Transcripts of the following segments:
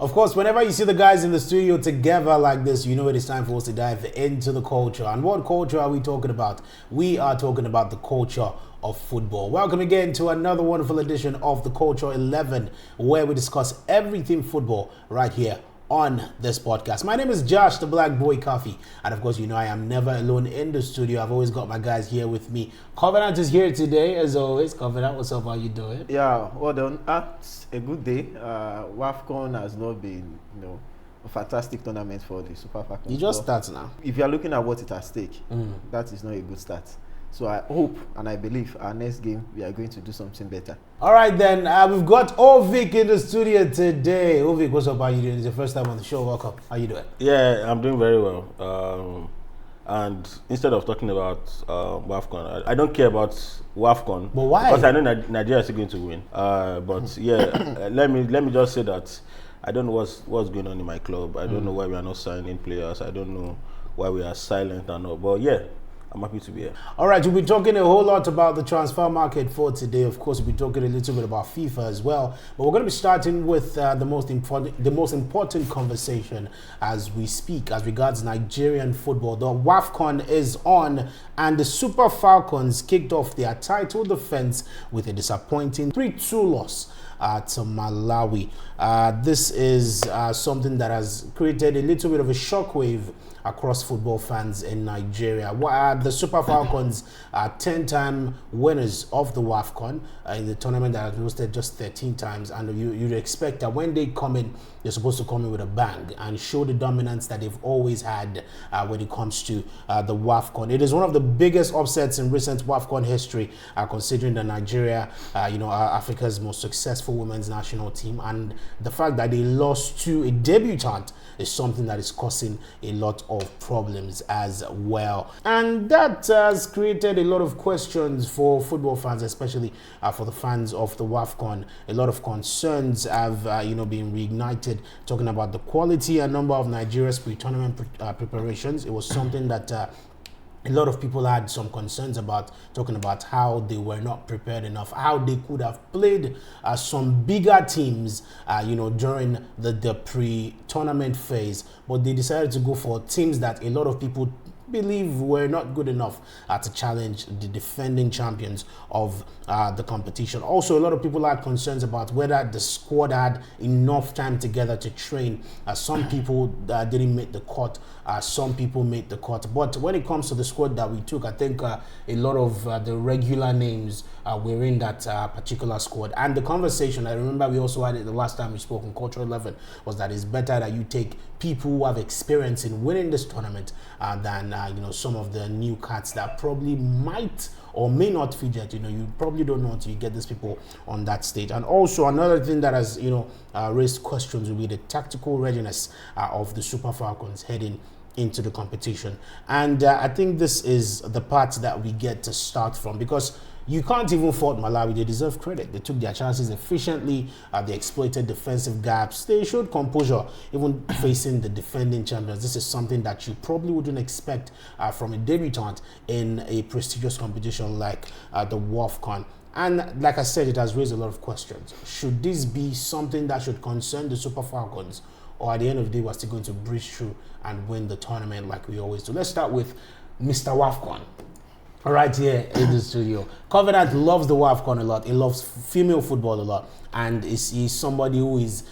Of course, whenever you see the guys in the studio together like this, you know it is time for us to dive into the culture. And what culture are we talking about? We are talking about the culture of football. Welcome again to another wonderful edition of the Culture 11, where we discuss everything football right here on this podcast. My name is Josh, the Black Boy Coffee. And of course, you know I am never alone in the studio. I've always got my guys here with me. Covenant is here today, as always. Covenant, what's up? How you doing? Yeah, well done. It's a good day. WAFCON has not been, a fantastic tournament for the Super Falcons. You just start now. If you are looking at what it at stake, that is not a good start. So I hope and I believe our next game we are going to do something better. All right then, we've got Ovik in the studio today. Ovik, what's up? How you doing? It's your first time on the show. Welcome. How you doing? Yeah, I'm doing very well. And instead of talking about WAFCON, I don't care about WAFCON. But why? Because I know Nigeria is going to win. But yeah, let me just say that I don't know what's going on in my club. I don't know why we are not signing players. I don't know why we are silent and all. But yeah, I'm happy to be here. All right, we'll be talking a whole lot about the transfer market for today. Of course, we'll be talking a little bit about FIFA as well. But we're going to be starting with the most important conversation as we speak as regards Nigerian football. The WAFCON is on, and the Super Falcons kicked off their title defense with a disappointing 3-2 loss to Malawi. This is something that has created a little bit of a shockwave across football fans in Nigeria. The Super Falcons are 10-time winners of the WAFCON in the tournament that has hosted just 13 times, and you'd expect that when they come in, they're supposed to come in with a bang and show the dominance that they've always had when it comes to the WAFCON. It is one of the biggest upsets in recent WAFCON history, considering that Nigeria, Africa's most successful women's national team, and the fact that they lost to a debutant is something that is causing a lot of problems as well. And that has created a lot of questions for football fans, especially for the fans of the WAFCON. A lot of concerns have been reignited, talking about the quality and number of Nigeria's pre-tournament preparations. It was something that a lot of people had some concerns about, talking about how they were not prepared enough, how they could have played some bigger teams, during the pre-tournament phase, but they decided to go for teams that a lot of people believe were not good enough to challenge the defending champions of the competition. Also, a lot of people had concerns about whether the squad had enough time together to train. Some people didn't make the cut, some people made the cut. But when it comes to the squad that we took, I think a lot of the regular names were in that particular squad. And the conversation, I remember we also had it the last time we spoke on Culture 11, was that it's better that you take people who have experience in winning this tournament than some of the new cats that probably might or may not fidget. You probably don't know until you get these people on that stage. And also another thing that has raised questions will be the tactical readiness of the Super Falcons heading into the competition. And I think this is the part that we get to start from, because you can't even fault Malawi. They deserve credit. They took their chances efficiently. They exploited defensive gaps. They showed composure, even facing the defending champions. This is something that you probably wouldn't expect from a debutant in a prestigious competition like the WAFCON. And like I said, it has raised a lot of questions. Should this be something that should concern the Super Falcons? Or at the end of the day, we're still going to breeze through and win the tournament like we always do? Let's start with Mr. WAFCON. Right here in the studio. Covenant loves the WAFCON a lot. He loves female football a lot, and he's somebody who is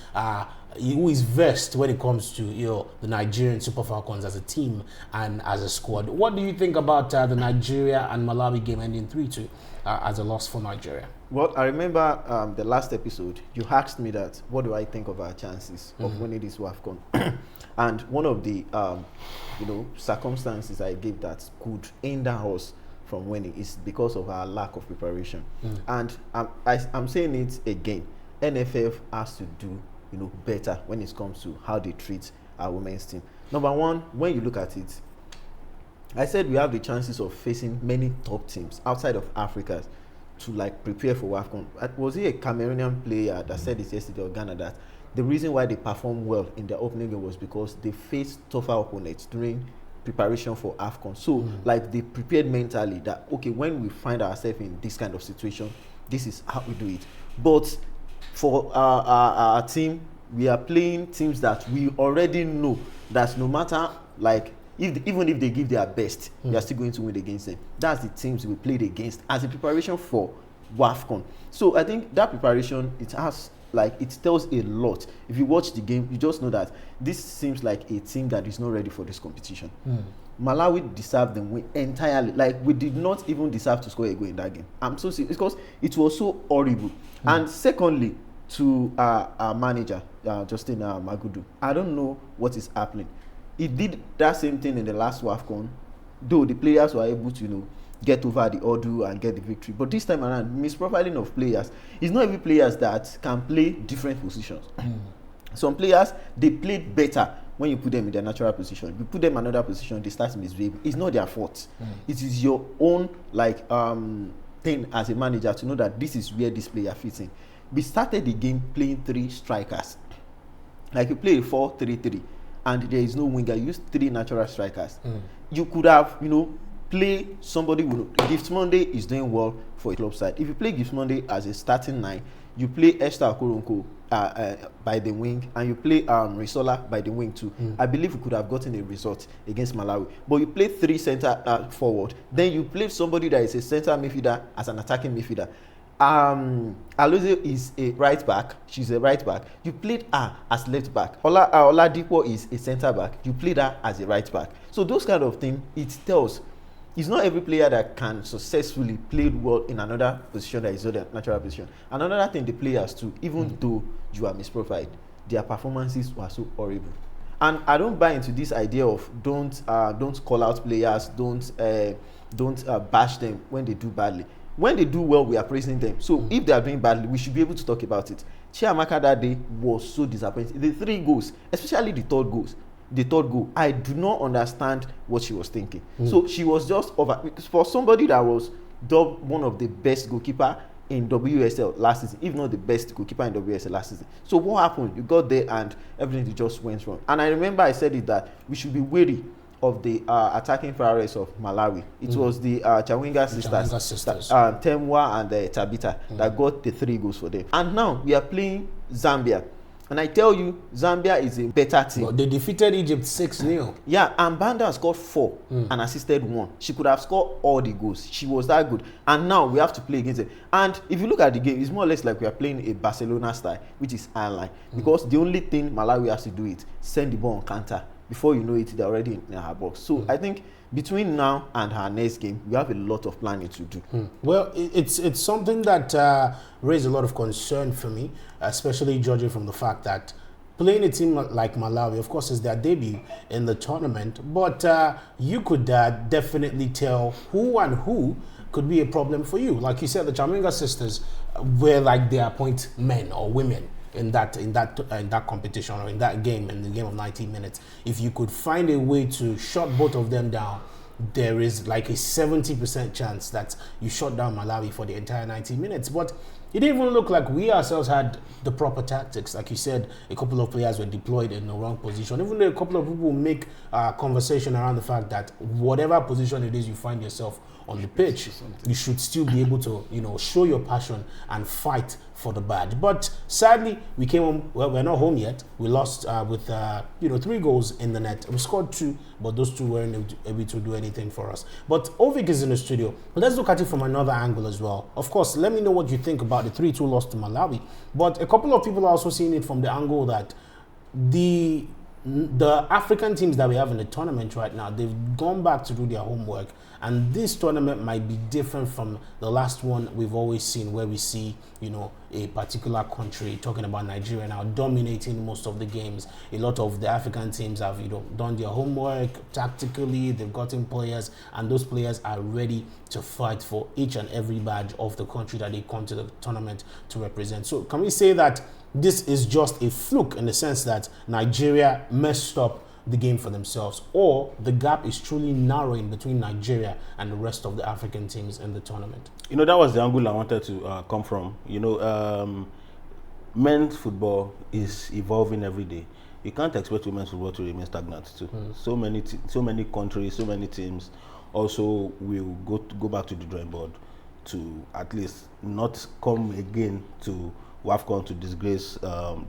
versed when it comes to the Nigerian Super Falcons as a team and as a squad. What do you think about the Nigeria and Malawi game ending 3-2 as a loss for Nigeria? Well, I remember the last episode, you asked me that, what do I think of our chances of winning this WAFCON? And one of the circumstances I gave that could hinder us from winning is because of our lack of preparation. And I'm saying it again, NFF has to do better when it comes to how they treat our women's team. Number one, when you look at it, I said we have the chances of facing many top teams outside of Africa to prepare for WAFCON. Was it a Cameroonian player that said this yesterday, or Ghana, that the reason why they performed well in their opening game was because they faced tougher opponents during preparation for AFCON. So they prepared mentally that, okay, when we find ourselves in this kind of situation, this is how we do it. But for our team, we are playing teams that we already know that no matter, like, even if they give their best, we are still going to win against them. That's the teams we played against as a preparation for WAFCON. So I think that preparation, it has, like, it tells a lot. If you watch the game, you just know that this seems like a team that is not ready for this competition. Malawi deserved them win entirely. Like, we did not even deserve to score a goal in that game. I'm so serious because it was so horrible. And secondly, to our manager, Justin Magudu, I don't know what is happening. He did that same thing in the last WAFCON, though the players were able to, get over the ordeal and get the victory. But this time around, misprofiling of players, it's not every players that can play different positions. Some players, they played better when you put them in their natural position. If you put them in another position, they start misbehaving. It's not their fault. It is your own, like, thing as a manager to know that this is where this player fits in. We started the game playing 3 strikers. Like, you play a 4-3-3 and there is no winger. You use 3 natural strikers. You could have, play somebody who Gift Monday is doing well for a club side. If you play Gift Monday as a starting 9, you play Esther Akoronko by the wing, and you play Risola by the wing too. I believe we could have gotten a result against Malawi. But you play 3 center forward, then you play somebody that is a center midfielder as an attacking midfielder. Alozie is a right back. She's a right back. You played her as left back. Oladipo is a center back. You played her as a right back. So those kind of things, it tells. It's not every player that can successfully play well in another position that is not their natural position. And another thing, the players too, even though you are misprofiled, their performances were so horrible. And I don't buy into this idea of don't call out players, don't bash them when they do badly. When they do well, we are praising them. So if they are doing badly, we should be able to talk about it. Chiamaka that day was so disappointing. The 3 goals, especially the third goal, I do not understand what she was thinking. So she was just over. For somebody that was dubbed one of the best goalkeeper in WSL last season, if not the best goalkeeper in WSL last season. So what happened? You got there and everything just went wrong. And I remember I said it that we should be wary of the attacking prowess of Malawi. It was the Chawinga sisters, Temwa and Tabita, that got the 3 goals for them. And now we are playing Zambia. And I tell you, Zambia is a better team. Well, they defeated Egypt 6-0. Yeah, and Banda scored 4 and assisted 1. She could have scored all the goals. She was that good. And now we have to play against them. And if you look at the game, it's more or less like we are playing a Barcelona style, which is high line. Because the only thing Malawi has to do is send the ball on counter. Before you know it, they're already in her box. So I think between now and her next game, we have a lot of planning to do. Well, it's something that raised a lot of concern for me, especially judging from the fact that playing a team like Malawi, of course, is their debut in the tournament, but you could definitely tell who could be a problem for you. Like you said, the Chaminga sisters were like their point men or women in that competition or in that game, in the game of 90 minutes. If you could find a way to shut both of them down, there is like a 70% chance that you shut down Malawi for the entire 90 minutes. But it didn't even look like we ourselves had the proper tactics. Like you said, a couple of players were deployed in the wrong position. Even though a couple of people make conversation around the fact that whatever position it is you find yourself on the pitch, you should still be able to, show your passion and fight for the badge. But sadly, we came home. Well, we're not home yet. We lost with 3 goals in the net. We scored 2, but those 2 weren't able to do anything for us. But Ovik is in the studio. Let's look at it from another angle as well. Of course, let me know what you think about the 3-2 loss to Malawi. But a couple of people are also seeing it from the angle that the African teams that we have in the tournament right now, they've gone back to do their homework, and this tournament might be different from the last one we've always seen, where we see a particular country, talking about Nigeria now, dominating most of the games. A lot of the African teams have done their homework tactically. They've gotten players, and those players are ready to fight for each and every badge of the country that they come to the tournament to represent. So can we say that this is just a fluke, in the sense that Nigeria messed up the game for themselves, or the gap is truly narrowing between Nigeria and the rest of the African teams in the tournament? That was the angle I wanted to come from. Men's football is evolving every day. You can't expect women's football to remain stagnant too. So many countries, so many teams also will go back to the drawing board to at least not come again to WAFCON to disgrace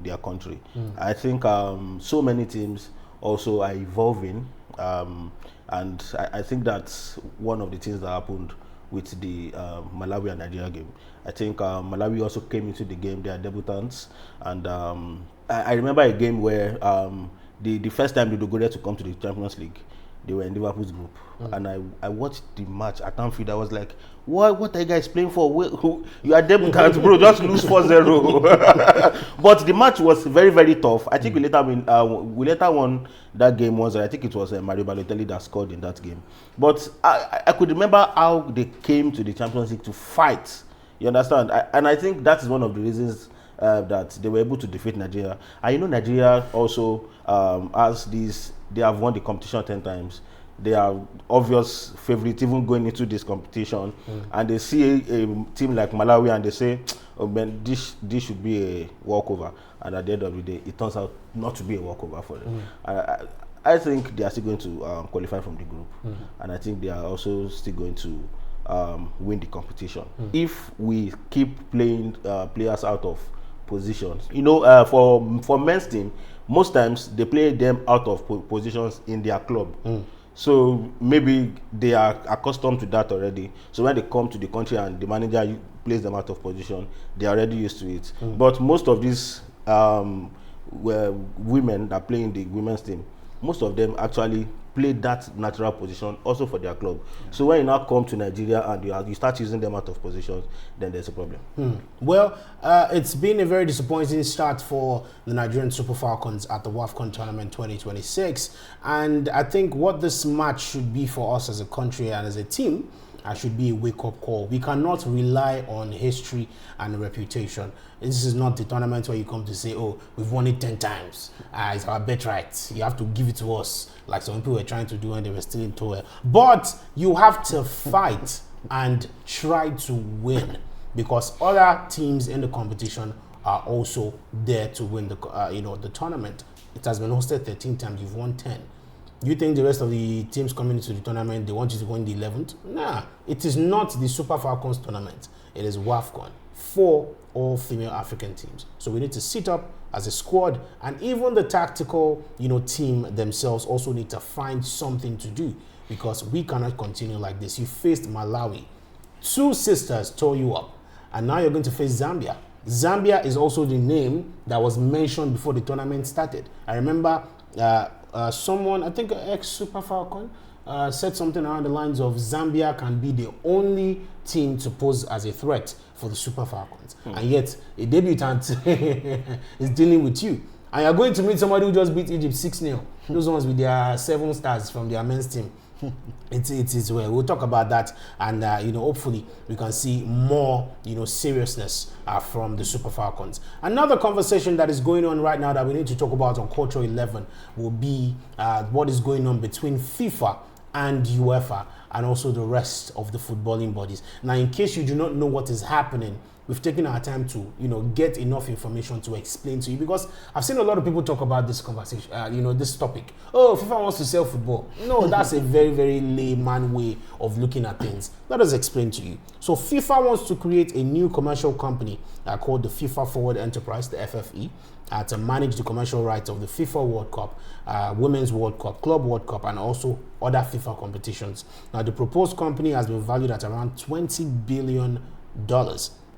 their country. I think so many teams also are evolving, and I think that's one of the things that happened with the Malawi and Nigeria game. I think Malawi also came into the game, they are debutants, and I remember a game where the first time they go there to come to the Champions League, they were in Liverpool's group, and I watched the match at Anfield. I was like, what are you guys playing for? You are debutants, bro, just lose 4-0. But the match was very, very tough. I think we later won that game once. I think it was Mario Balotelli that scored in that game. But I could remember how they came to the Champions League to fight. You understand? And I think that is one of the reasons that they were able to defeat Nigeria. And you know, Nigeria also has these. They have won the competition 10 times. They are obvious favorites even going into this competition. And they see a team like Malawi and they say, oh man, this should be a walkover. And at the end of the day, it turns out not to be a walkover for them. I think they are still going to qualify from the group. And I think they are also still going to win the competition. If we keep playing players out of positions. You know, for men's team, most times they play them out of positions in their club. So maybe they are accustomed to that already. So when they come to the country and the manager plays them out of position, they are already used to it. But most of these women that play in the women's team, most of them actually play that natural position also for their club. So when you now come to Nigeria and you start using them out of positions, then there's a problem. Well, it's been a very disappointing start for the Nigerian Super Falcons at the WAFCON tournament 2026. And I think what this match should be for us as a country and as a team should be a wake-up call. We cannot rely on history and reputation. This is not the tournament where you come to say, oh, we've won it 10 times. It's our birthright. You have to give it to us, like some people were trying to do when they were still in tour. But you have to fight and try to win, because other teams in the competition are also there to win the tournament. It has been hosted 13 times. You've won 10. You think the rest of the teams coming into the tournament, they want you to win the 11th? Nah, it is not the Super Falcons tournament. It is WAFCON for all female African teams. So we need to sit up as a squad, and even the tactical, team themselves also need to find something to do, because we cannot continue like this. You faced Malawi. 2 sisters tore you up, and now you're going to face Zambia. Zambia is also the name that was mentioned before the tournament started. I remember someone, I think ex-Super Falcon, said something around the lines of Zambia can be the only team to pose as a threat for the Super Falcons. And yet, a debutant is dealing with you. And you're going to meet somebody who just beat Egypt 6-0. Those ones with their 7 stars from their men's team. It's well, we'll talk about that, and hopefully we can see more seriousness from the Super Falcons. Another conversation that is going on right now that we need to talk about on Culture 11 will be what is going on between FIFA and UEFA and also the rest of the footballing bodies. Now, in case you do not know what is happening, we've taken our time to get enough information to explain to you, because I've seen a lot of people talk about this conversation, this topic. Oh, FIFA wants to sell football. No, that's a very, very layman way of looking at things. Let us explain to you. So FIFA wants to create a new commercial company called the FIFA Forward Enterprise, the FFE, to manage the commercial rights of the FIFA World Cup, Women's World Cup, Club World Cup, and also other FIFA competitions. Now, the proposed company has been valued at around $20 billion.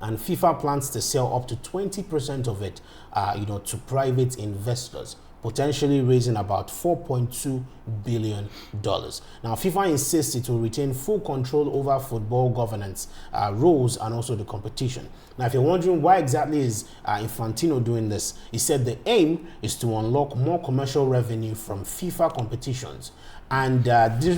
And FIFA plans to sell up to 20% of it, to private investors, potentially raising about $4.2 billion. Now, FIFA insists it will retain full control over football governance, rules, and also the competition. Now, if you're wondering why exactly is Infantino doing this, he said the aim is to unlock more commercial revenue from FIFA competitions and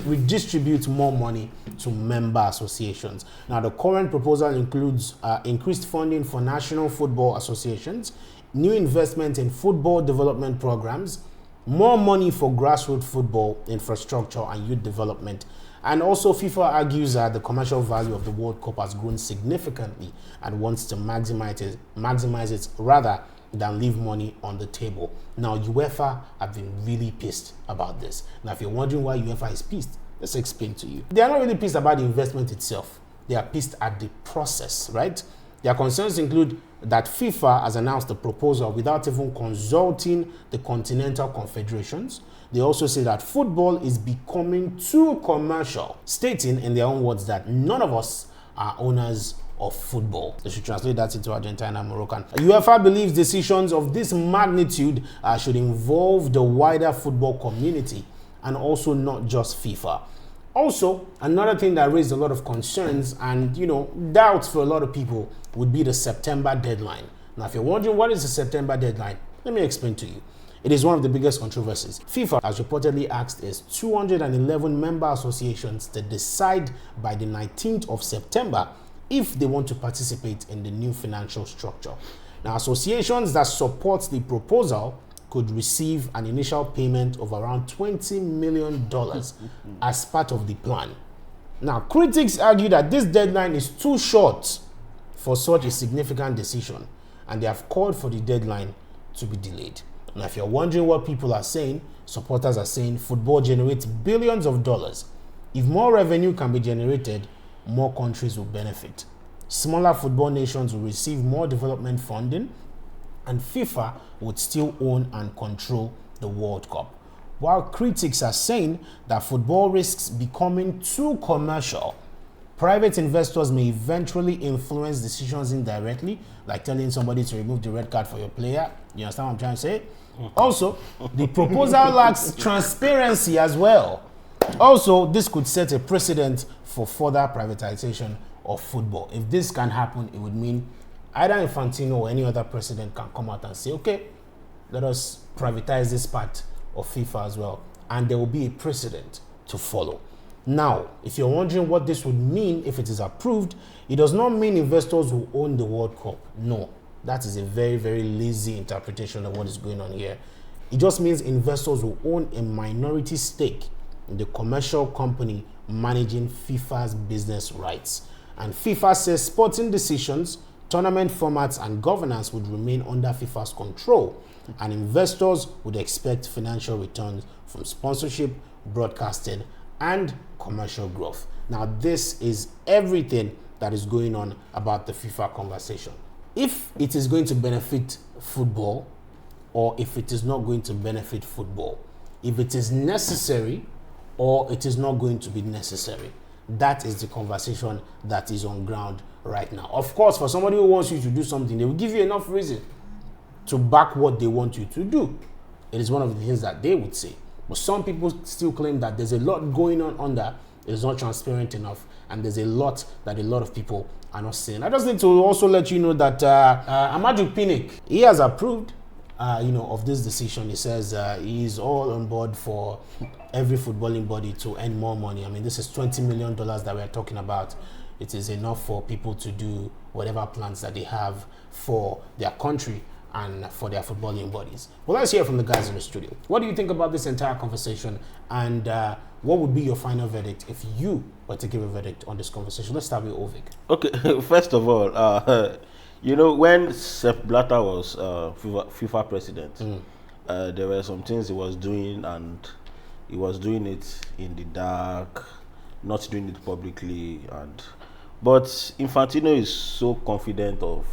redistribute more money to member associations. Now, the current proposal includes increased funding for national football associations, new investment in football development programs, more money for grassroots football infrastructure and youth development. And also, FIFA argues that the commercial value of the World Cup has grown significantly and wants to maximize it rather than leave money on the table. Now, UEFA have been really pissed about this. Now, if you're wondering why UEFA is pissed, let's explain to you. They are not really pissed about the investment itself. They are pissed at the process, right? Their concerns include that FIFA has announced the proposal without even consulting the continental confederations. They also say that football is becoming too commercial, stating in their own words that none of us are owners of football. They should translate that into Argentine and Moroccan. UEFA believes decisions of this magnitude should involve the wider football community and also not just FIFA. Also, another thing that raised a lot of concerns and, doubts for a lot of people would be the September deadline. Now, if you're wondering what is the September deadline, let me explain to you. It is one of the biggest controversies. FIFA has reportedly asked its 211 member associations to decide by the 19th of September if they want to participate in the new financial structure. Now, associations that support the proposal could receive an initial payment of around $20 million as part of the plan. Now, critics argue that this deadline is too short for such a significant decision, and they have called for the deadline to be delayed. Now, if you're wondering what people are saying, supporters are saying football generates billions of dollars. If more revenue can be generated, more countries will benefit. Smaller football nations will receive more development funding, and FIFA would still own and control the World Cup. While critics are saying that football risks becoming too commercial, private investors may eventually influence decisions indirectly, like telling somebody to remove the red card for your player. You understand what I'm trying to say? Also, the proposal lacks transparency as well. Also, this could set a precedent for further privatization of football. If this can happen, it would mean either Infantino or any other president can come out and say, okay, let us privatize this part of FIFA as well. And there will be a precedent to follow. Now, if you're wondering what this would mean if it is approved, it does not mean investors will own the World Cup. No, that is a very, very lazy interpretation of what is going on here. It just means investors will own a minority stake in the commercial company managing FIFA's business rights. And FIFA says sporting decisions, tournament formats and governance would remain under FIFA's control, and investors would expect financial returns from sponsorship, broadcasting, and commercial growth. Now, this is everything that is going on about the FIFA conversation. If it is going to benefit football or if it is not going to benefit football, if it is necessary or it is not going to be necessary, that is the conversation that is on ground right now. Of course, for somebody who wants you to do something, they will give you enough reason to back what they want you to do. It is one of the things that they would say. But some people still claim that there's a lot going on under, it's not transparent enough, and there's a lot that a lot of people are not saying. I just need to also let you know that Amaju Pinnick, he has approved of this decision. He says he's all on board for every footballing body to earn more money. I mean, this is $20 million that we're talking about. It is enough for people to do whatever plans that they have for their country and for their footballing bodies. Well, let's hear from the guys in the studio. What do you think about this entire conversation, and what would be your final verdict if you were to give a verdict on this conversation? Let's start with Ovik. Okay, first of all, when Sepp Blatter was FIFA president, there were some things he was doing, and he was doing it in the dark, not doing it publicly. But Infantino is so confident of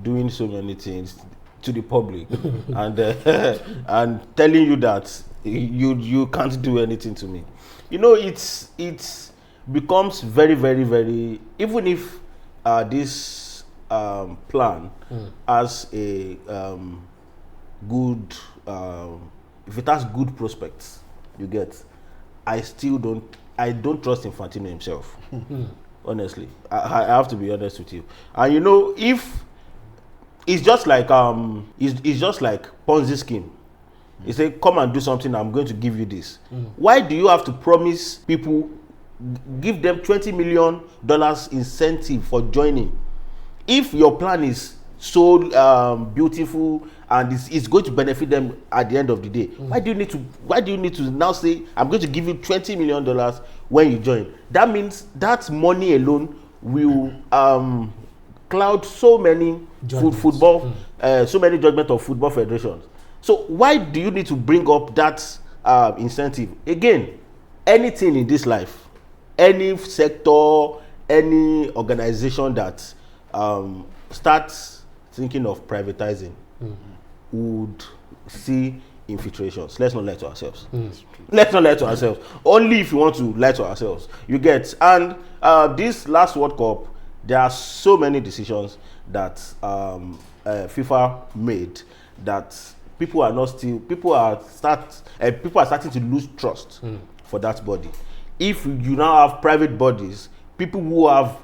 doing so many things to the public and and telling you that you can't do anything to me. It becomes very, very, very, even if this plan has a good, if it has good prospects, I don't trust Infantino himself. Honestly, I have to be honest with you. And if it's just like it's just like Ponzi scheme. You say, come and do something, I'm going to give you this. Why do you have to promise people, give them $20 million incentive for joining? If your plan is so beautiful and it's going to benefit them at the end of the day, why do you need to now say, I'm going to give you $20 million when you join? That means that money alone will cloud so many football, so many judgment of football federations. So why do you need to bring up that incentive? Again, anything in this life, any sector, any organization that start thinking of privatizing, would see infiltrations. Let's not lie to ourselves. Let's not lie to ourselves. Only if you want to lie to ourselves, you get. And this last World Cup, there are so many decisions that FIFA made that people are starting to lose trust for that body. If you now have private bodies, people who have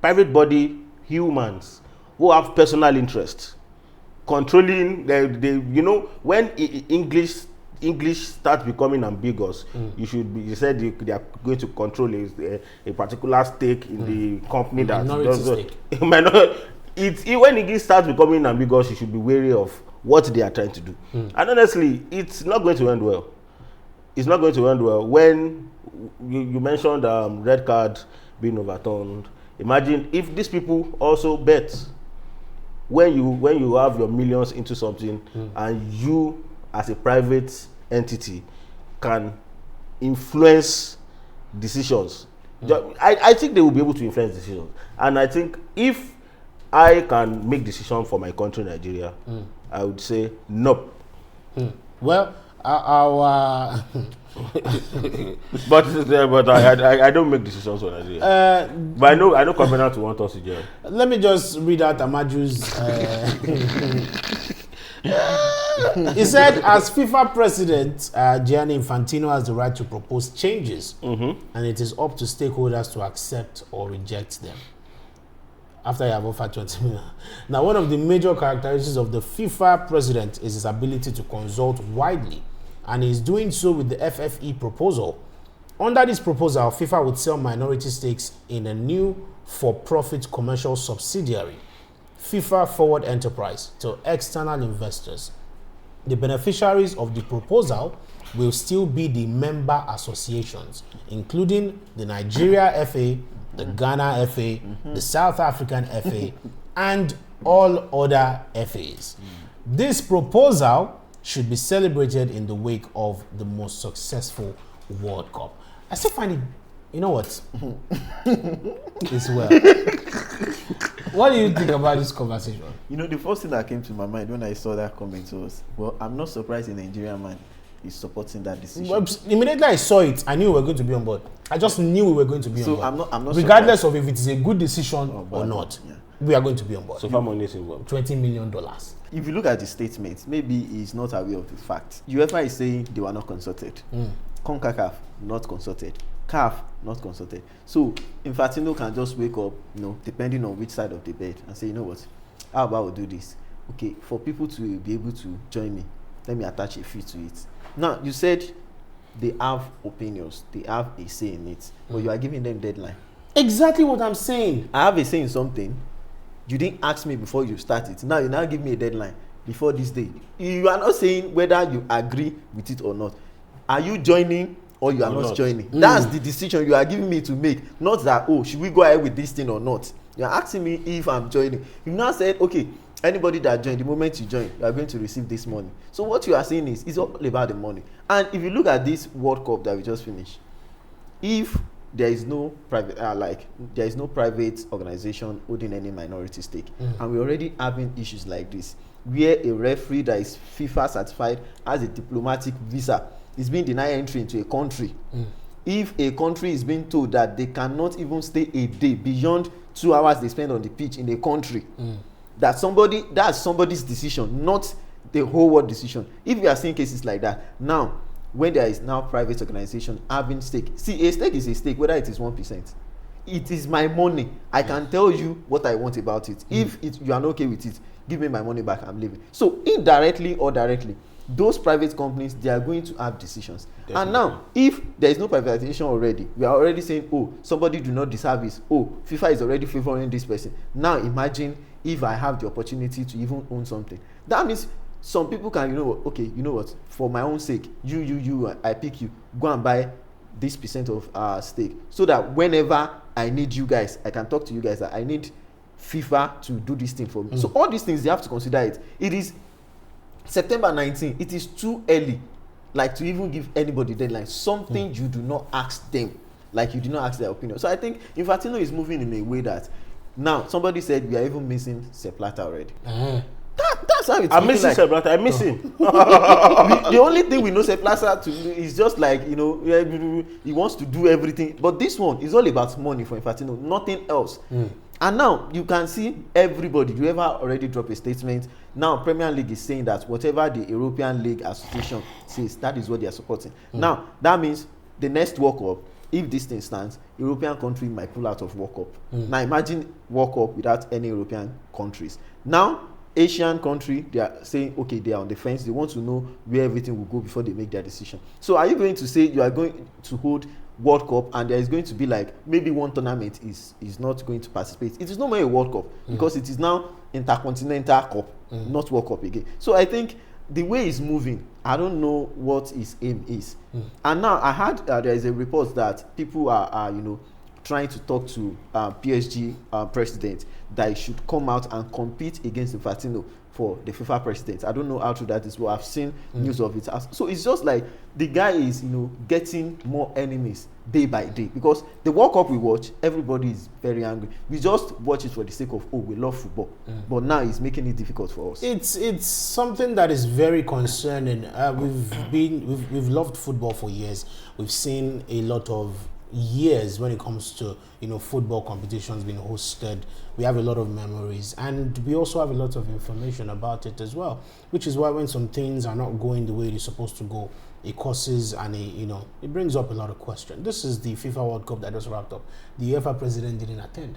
private body humans who have personal interests controlling when English starts becoming ambiguous, you said they are going to control a particular stake in the company that does stake. When English starts becoming ambiguous, you should be wary of what they are trying to do. And honestly, it's not going to end well. It's not going to end well. When you mentioned red card being overturned, imagine if these people also bet when you have your millions into something and you as a private entity can influence decisions. I think they will be able to influence decisions. And I think if I can make decisions for my country, Nigeria, I would say no. Well, our but I don't make decisions for Nigeria. But I know Covenant will want us to join. Let me just read out Amaju's. He said, as FIFA president, Gianni Infantino has the right to propose changes, and it is up to stakeholders to accept or reject them. After you have offered 20 million. Now, one of the major characteristics of the FIFA president is his ability to consult widely, and he's doing so with the FFE proposal. Under this proposal, FIFA would sell minority stakes in a new for-profit commercial subsidiary, FIFA Forward Enterprise, to external investors. The beneficiaries of the proposal will still be the member associations, including the Nigeria FA, the Ghana FA, the South African FA, and all other FAs. This proposal should be celebrated in the wake of the most successful World Cup. I still find it, you know what? It's well. What do you think about this conversation? You know, the first thing that came to my mind when I saw that comment was, well, I'm not surprised a Nigerian man is supporting that decision. Well, immediately I saw it, I knew we were going to be on board. I just knew we were going to be on board. I'm not regardless of if it is a good decision or not, yeah. we are going to be on board. So far money is involved. $20 million. If you look at the statement, maybe he's not aware of the fact. UEFA is saying they were not consulted. CONCACAF, not consulted. CAF, not consulted. So Infantino can just wake up, depending on which side of the bed, and say, you know what, how about we do this? Okay, for people to be able to join me, let me attach a fee to it. Now, you said they have opinions, they have a say in it, but you are giving them deadline. Exactly what I'm saying. I have a say in something. You didn't ask me before you start it. Now you give me a deadline before this day. You are not saying whether you agree with it or not. Are you joining or you are not joining? That's the decision you are giving me to make. Not that, oh, should we go ahead with this thing or not? You are asking me if I'm joining. You now said, okay, anybody that joined, the moment you join, you are going to receive this money. So what you are saying is, it's all about the money. And if you look at this World Cup that we just finished, if there is no private there is no private organization holding any minority stake, and we're already having issues like this where a referee that is FIFA certified has a diplomatic visa is being denied entry into a country. If a country is being told that they cannot even stay a day beyond 2 hours they spend on the pitch in a country, that's somebody's decision, not the whole world decision. If you are seeing cases like that now, when there is now private organization having stake, see, a stake is a stake, whether it is 1%. It is my money. I can tell you what I want about it. If you are not okay with it, give me my money back, I'm leaving. So indirectly or directly, those private companies, they are going to have decisions. Definitely. And now, if there is no privatization already, we are already saying, oh, somebody do not deserve this. Oh, FIFA is already favoring this person. Now imagine if I have the opportunity to even own something. That means some people can, okay, you know what, for my own sake, you, I pick you, go and buy this percent of stake, so that whenever I need you guys, I can talk to you guys that I need FIFA to do this thing for me. So all these things, you have to consider it. It is September 19. It is too early, to even give anybody deadline. Something you do not ask them, you do not ask their opinion. So I think Infantino is moving in a way that Now, somebody said we are even missing Sepp Blatter already. That's how it's I'm missing like. Sepp Blatter. I miss him. The only thing we know Sepp Blatter to do is just like, he wants to do everything. But this one is all about money for Infantino, nothing else. And now you can see everybody, whoever already dropped a statement. Now Premier League is saying that whatever the European League Association says, that is what they are supporting. Now that means the next World Cup, if this thing stands, European country might pull out of World Cup. Now imagine World Cup without any European countries. Now Asian country, they are saying, okay, they are on the fence. They want to know where everything will go before they make their decision. So are you going to say you are going to hold World Cup and there is going to be like maybe one tournament is not going to participate? It is no more a World Cup because it is now Intercontinental Cup, not World Cup again. So I think the way it's moving, I don't know what his aim is. And now I heard there is a report that people are trying to talk to PSG president that he should come out and compete against Infantino for the FIFA president. I don't know how true that is, but I've seen news of it. So it's just like the guy is, getting more enemies day by day, because the World Cup we watch, everybody is very angry. We just watch it for the sake of, we love football. But now it's making it difficult for us. It's something that is very concerning. We've loved football for years. We've seen a lot of years when it comes to football competitions being hosted. We have a lot of memories, and we also have a lot of information about it as well, which is why when some things are not going the way they're supposed to go, it causes and it brings up a lot of questions. This is the FIFA World Cup that just wrapped up. The UEFA president didn't attend,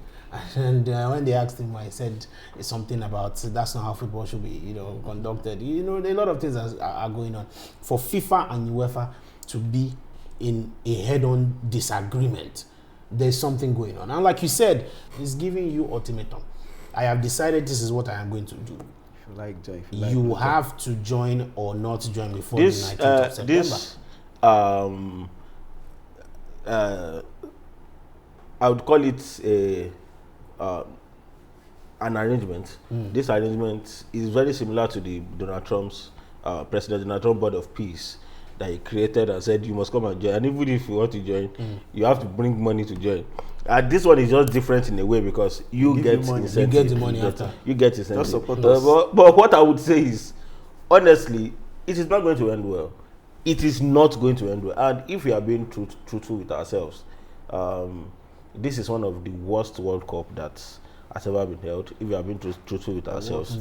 and when they asked him why, he said it's something about that's not how football should be conducted. A lot of things are going on for FIFA and UEFA to be in a head-on disagreement. There's something going on, and like you said, it's giving you ultimatum. I have decided this is what I am going to do. If you like, join. You have to join or not join before the 19th of September. This I would call it an arrangement. This arrangement is very similar to the President Donald Trump Board of Peace that he created and said you must come and join, and even if you want to join, you have to bring money to join. This one is just different in a way because you get incentive. You get the money after. You get incentive. Just support us. But what I would say is, honestly, it is not going to end well. It is not going to end well. And if we are being truthful with ourselves, this is one of the worst World Cup that has ever been held. If we are being truthful with ourselves.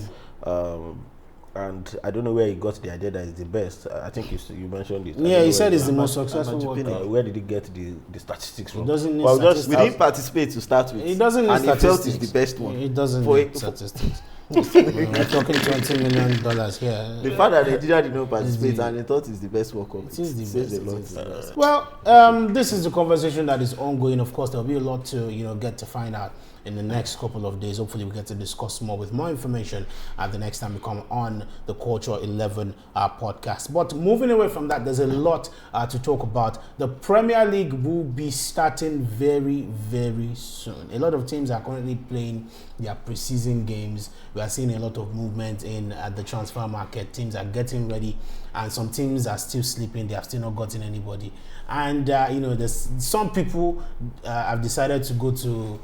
And I don't know where he got the idea that it's the best. I think you mentioned it. Yeah, he said it's the most successful World Cup. Where did he get the statistics from? He doesn't need statistics. We didn't participate to start with. He doesn't need and statistics. he felt it's the best one. He doesn't need statistics. We're talking $20 million here. The fact that Nigeria did not participate and they thought it's the best World Cup. It is the best. A lot. Well, this is the conversation that is ongoing. Of course, there'll be a lot to get to find out in the next couple of days. Hopefully, we get to discuss more with more information the next time we come on the Culture 11 podcast. But moving away from that, there's a lot to talk about. The Premier League will be starting very, very soon. A lot of teams are currently playing their preseason games. We are seeing a lot of movement in the transfer market. Teams are getting ready, and some teams are still sleeping. They have still not gotten anybody. And there's some people have decided to go to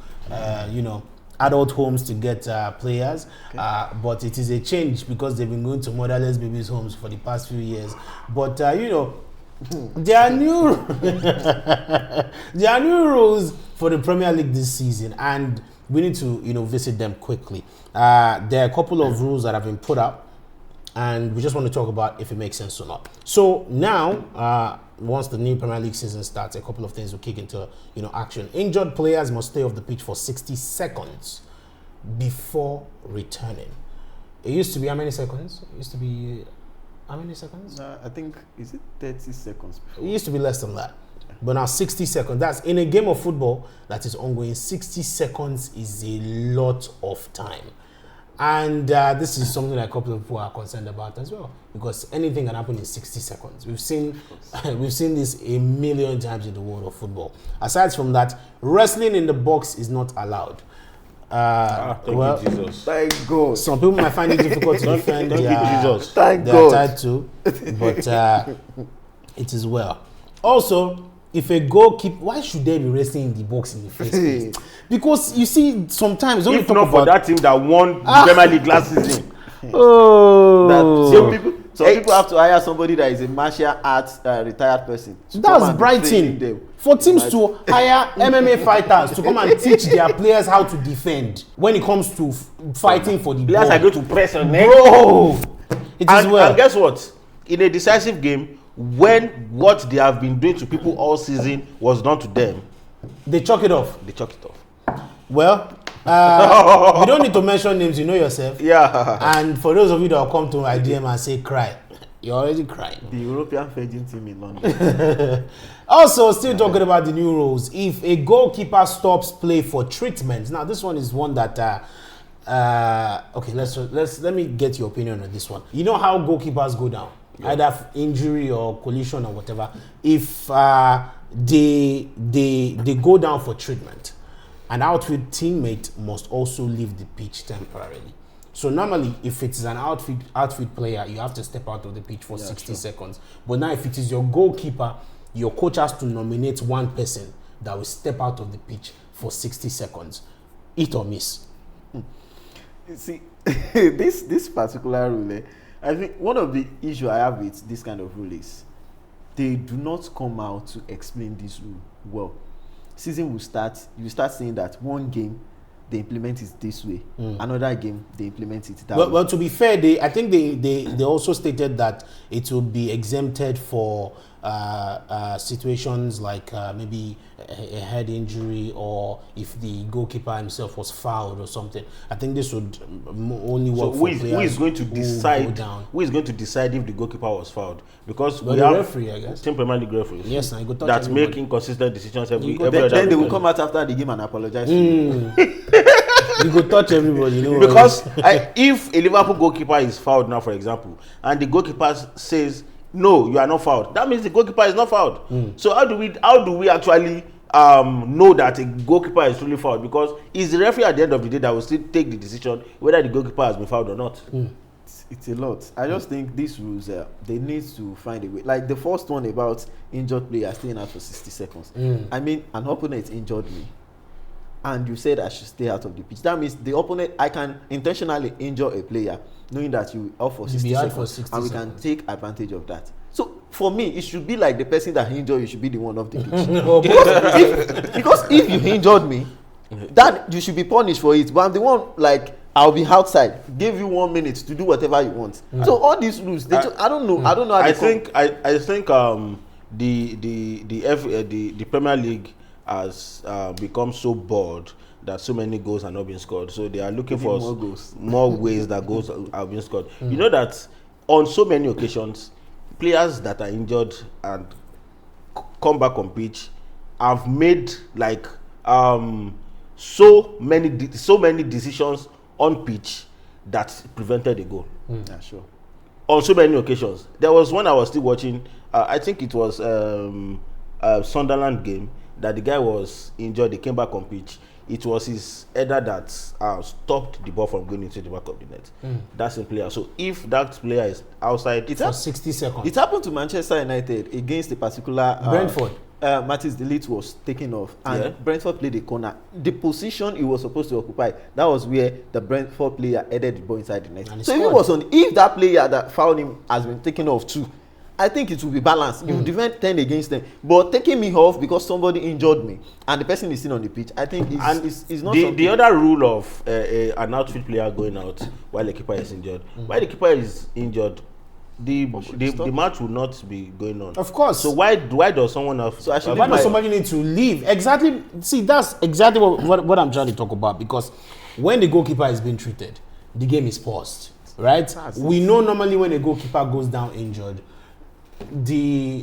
adult homes to get players, but it is a change because they've been going to motherless babies' homes for the past few years. But there are new there are new rules for the Premier League this season, and we need to visit them quickly. There are a couple of rules that have been put up, and we just want to talk about if it makes sense or not. So now, once the new Premier League season starts, a couple of things will kick into action. Injured players must stay off the pitch for 60 seconds before returning. It used to be how many seconds? It used to be how many seconds? I think, is it 30 seconds before? It used to be less than that. But now 60 seconds. That's in a game of football that is ongoing. 60 seconds is a lot of time. And this is something that a couple of people are concerned about as well, because anything can happen in 60 seconds. We've seen this a million times in the world of football. Aside from that, wrestling in the box is not allowed. Thank you, Jesus. Thank God. Some people might find it difficult to defend Thank their God. title, but it is well. Also, if a goalkeeper, why should they be wrestling in the box in the first place? Because you see, sometimes when if not for that team that won the Premier League last season, some people have to hire somebody that is a martial arts retired person. That's Brighton. For teams to hire MMA fighters to come and teach their players how to defend when it comes to fighting for the players ball. are going to press on neck. Bro, it is well. And guess what? In a decisive game, when what they have been doing to people all season was done to them, they chalk it off. They chalk it off. Well, you don't need to mention names, you know yourself. Yeah. And for those of you that will come to my DM and say cry, you're already crying. The European Virgin team in London. Also, still talking about the new rules. If a goalkeeper stops play for treatment, now this one is one that okay, let me get your opinion on this one. You know how goalkeepers go down, either injury or collision or whatever. If they go down for treatment, an outfield teammate must also leave the pitch temporarily. So normally, if it is an outfield player, you have to step out of the pitch for 60 seconds. But now, if it is your goalkeeper, your coach has to nominate one person that will step out of the pitch for 60 seconds. Hit or miss. You see, this particular rule, I think one of the issues I have with this kind of rule is they do not come out to explain this rule well. Season will start, you start saying that one game they implement it this way, another game they implement it that way. Well, to be fair, I think they also stated that it will be exempted for situations like maybe a head injury, or if the goalkeeper himself was fouled or something. I think this would only work for players who is going to decide? Who go down. Who is going to decide if the goalkeeper was fouled? Because we the have referee, I guess. team Premier League referees. Yes, I go touch that everybody. make inconsistent decisions every Then they will come out after the game and apologize. You go touch everybody, you know. Because if a Liverpool goalkeeper is fouled now, for example, and the goalkeeper says no, you are not fouled, that means the goalkeeper is not fouled. So how do we actually know that a goalkeeper is truly fouled? Because it's the referee at the end of the day that will still take the decision whether the goalkeeper has been fouled or not. It's a lot. I just think these rules, they need to find a way. Like the first one about injured players staying out for 60 seconds. I mean, an opponent injured me, and you said I should stay out of the pitch. That means the opponent, I can intentionally injure a player, knowing that you are out for 60 seconds, and we can take advantage of that. So for me, it should be like the person that injured you should be the one off the pitch. because if you injured me, that you should be punished for it. But I'm the one, like, I'll be outside, give you 1 minute to do whatever you want. So all these rules, I don't know. I don't know how I think the Premier League has become so bored that so many goals are not being scored. So they are looking for more ways that goals are being scored. You know that on so many occasions, players that are injured and come back on pitch have made like so many decisions on pitch that prevented a goal. Yeah, sure. On so many occasions. There was one I was still watching. I think it was a Sunderland game that the guy was injured. He came back on pitch. It was his header that stopped the ball from going into the back of the net. That's a player. So if that player is outside, for 60 seconds. It happened to Manchester United against a particular Brentford. Mattis Delete was taken off, and Brentford played the corner. The position he was supposed to occupy, that was where the Brentford player headed the ball inside the net. So if that player that fouled him has been taken off too, I think it will be balanced. You defend 10 against 10. But taking me off because somebody injured me and the person is still on the pitch, I think is not something. The other rule of an outfield player going out while the keeper is injured. While the keeper is injured, the match will not be going on. Of course. So why does someone have? So why does somebody need to leave? Exactly. See, that's exactly what I'm trying to talk about. Because when the goalkeeper is being treated, the game is paused, right? We know normally when a goalkeeper goes down injured, the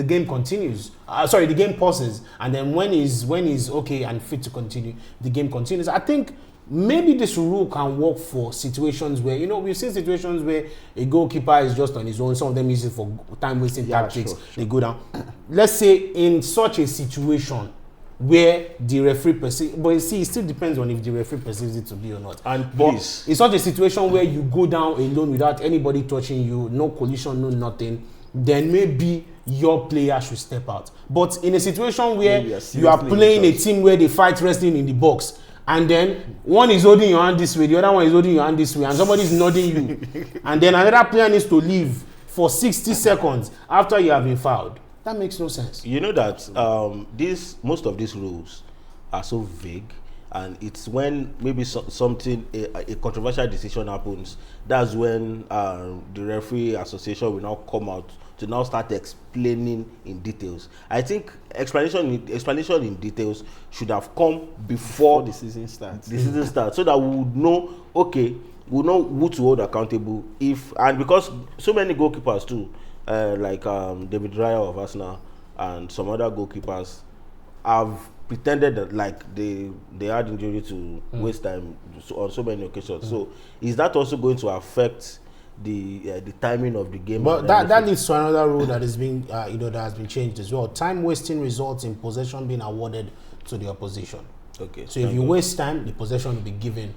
game continues. The game pauses, and then when he's okay and fit to continue, the game continues. I think maybe this rule can work for situations where, we've seen situations where a goalkeeper is just on his own. Some of them use it for time-wasting tactics. Sure. They go down. Let's say in such a situation where the referee perceives, but you see, it still depends on if the referee perceives it to be or not. But it's such a situation where you go down alone without anybody touching you, no collision, no nothing, then maybe your player should step out. But in a situation where Yeah, you are playing a team where they fight wrestling in the box, and then one is holding your hand this way, the other one is holding your hand this way, and somebody is nodding you, and then another player needs to leave for 60 seconds after you have been fouled. That makes no sense. You know that most of these rules are so vague, and it's when maybe a controversial decision happens, that's when the referee association will now come out to now start explaining in details. I think explanation in details should have come before the season starts. So that we would know, okay, we know who to hold accountable and because so many goalkeepers too, like David Raya of Arsenal and some other goalkeepers have pretended that like they had injury to waste time on so many occasions. So is that also going to affect the timing of the game? But that leads to another rule that is being that has been changed as well. Time wasting results in possession being awarded to the opposition. Okay. So if you waste time, the possession will be given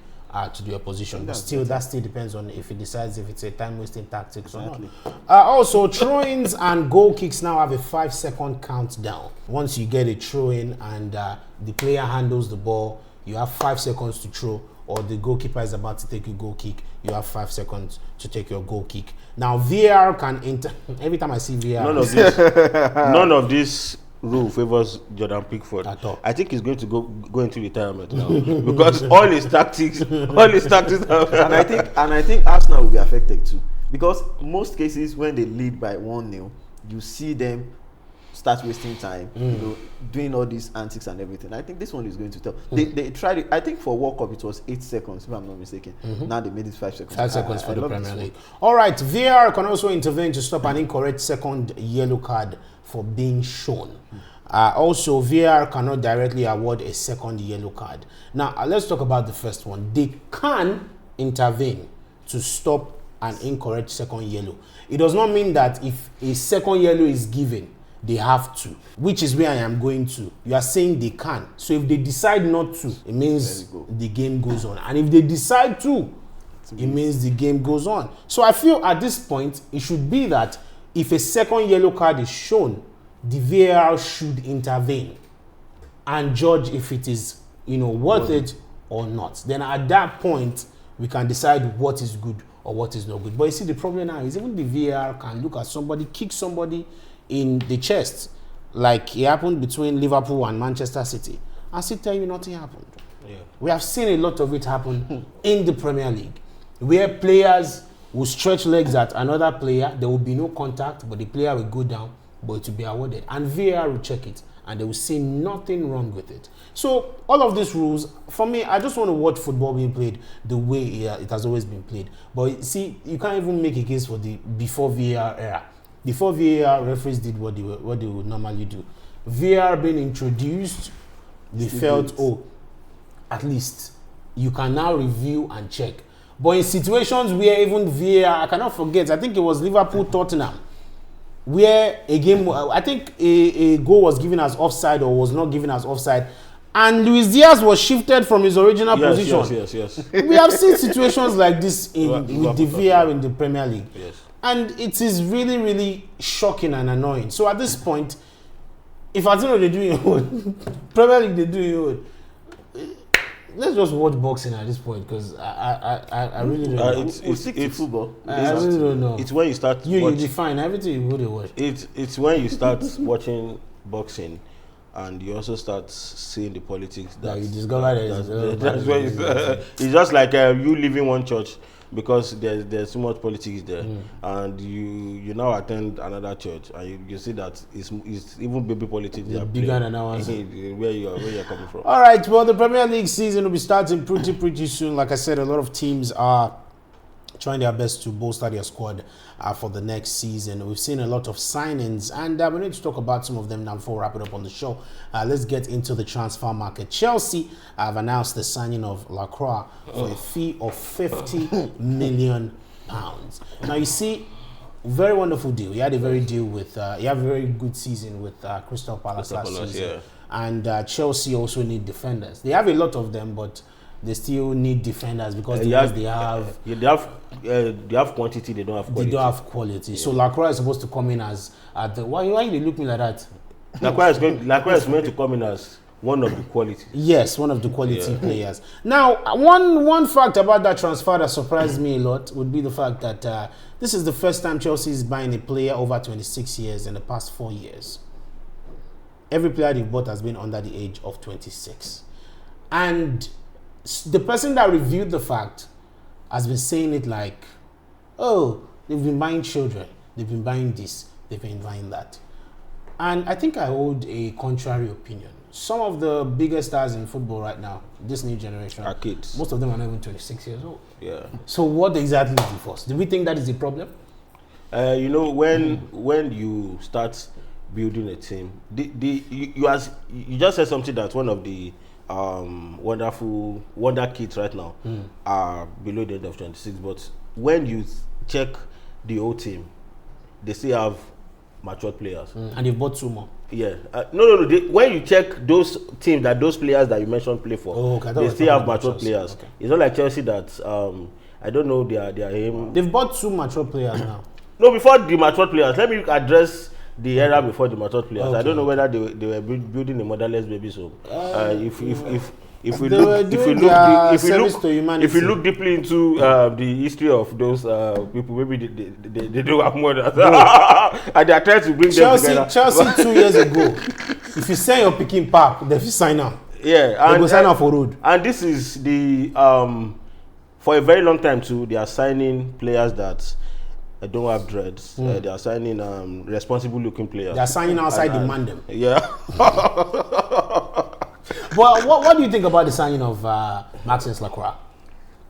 to the opposition. But still, that still depends on if it decides if it's a time-wasting tactics or not. Also, throw-ins and goal kicks now have a 5-second countdown. Once you get a throw-in and the player handles the ball, you have 5 seconds to throw, or the goalkeeper is about to take a goal kick, you have 5 seconds to take your goal kick. Now, VAR can every time I see VAR, none of this rule favors Jordan Pickford at all. I think he's going to go into retirement now because all his tactics and I think Arsenal will be affected too, because most cases when they lead by 1-0, you see them start wasting time, doing all these antics and everything. I think this one is going to tell. They tried it. I think for World Cup it was 8 seconds, if I'm not mistaken. Now they made it 5 seconds. 5 seconds for the Premier League. All right, VAR can also intervene to stop an incorrect second yellow card for being shown. Also, VAR cannot directly award a second yellow card. Now, let's talk about the first one. They can intervene to stop an incorrect second yellow. It does not mean that if a second yellow is given, they have to, which is where I am going to. You are saying they can. So if they decide not to, it means the game goes on. And if they decide to, it means the game goes on. So I feel at this point, it should be that if a second yellow card is shown, the VAR should intervene and judge if it is, worth it or not. Then at that point, we can decide what is good or what is not good. But you see, the problem now is even the VAR can look at somebody, kick somebody in the chest, like it happened between Liverpool and Manchester City, and still tell you nothing happened. Yeah. We have seen a lot of it happen in the Premier League, where players will stretch legs at another player, there will be no contact, but the player will go down, but it will be awarded. And VAR will check it, and they will see nothing wrong with it. So all of these rules, for me, I just want to watch football being played the way it has always been played. But see, you can't even make a case for the before VAR era. Before VAR, referees did what they would normally do. VAR being introduced, they felt, at least you can now review and check. But in situations where even VAR, I cannot forget, I think it was Liverpool-Tottenham, where a game, I think a goal was given as offside or was not given as offside, and Luis Diaz was shifted from his original position. Yes. We have seen situations like this with the VAR in the Premier League. Yes. And it is really, really shocking and annoying. So at this point, if Arsenal they do it own, Premier League they do it own, let's just watch boxing at this point, because I really don't know. It's football. I really don't know. It's when you start. You define everything you would watch. It's when you start watching boxing, and you also start seeing the politics. That you discover that's where it's just like you leaving one church because there's so much politics there, and you now attend another church and you see that it's even baby politics. They're bigger than ours. Where you're coming from. All right, well, the Premier League season will be starting pretty soon. Like I said, a lot of teams are trying their best to bolster their squad for the next season. We've seen a lot of signings, and we need to talk about some of them now before we wrap it up on the show. Let's get into the transfer market. Chelsea have announced the signing of Lacroix for a fee of £50 million. Now, you see, very wonderful deal. He had a very good season with Crystal Palace last season. Yeah. And Chelsea also need defenders. They have a lot of them, but they still need defenders because they have quantity, they don't have quality. They don't have quality. Yeah. So Lacroix is supposed to come in as at the why you look me like that? Lacroix is meant to come in as one of the quality. Yes, one of the quality players. Now, one fact about that transfer that surprised me a lot would be the fact that this is the first time Chelsea is buying a player over 26 years in the past 4 years. Every player they've bought has been under the age of 26. And the person that reviewed the fact has been saying it like, oh, they've been buying children, they've been buying this, they've been buying that. And I think I hold a contrary opinion. Some of the biggest stars in football right now, this new generation, are kids. Most of them are not even 26 years old. Yeah. So what exactly is the force? Do we think that is the problem? When you start building a team, you just said something that one of the wonderful wonder kids right now are below the age of 26. But when you check the whole team, they still have matured players, and they've bought 2 more. Yeah, no. When you check those teams that those players that you mentioned play for, they still have matured players. Okay. It's not like Chelsea that I don't know their aim. They've bought 2 matured players now. No, before the matured players, let me address the era before the matured players. Okay. I don't know whether they were building a motherless baby home. If we look deeply into the history of those people, maybe they don't have more than that. And they are trying to bring them together. Chelsea 2 years ago, if you send your picking pack, they will sign up. Yeah, they will sign up for road. And this is the for a very long time too. They are signing players that don't have dreads. They are signing responsible-looking players. They are signing outside the mandem. Yeah. But what do you think about the signing of Maxence Lacroix?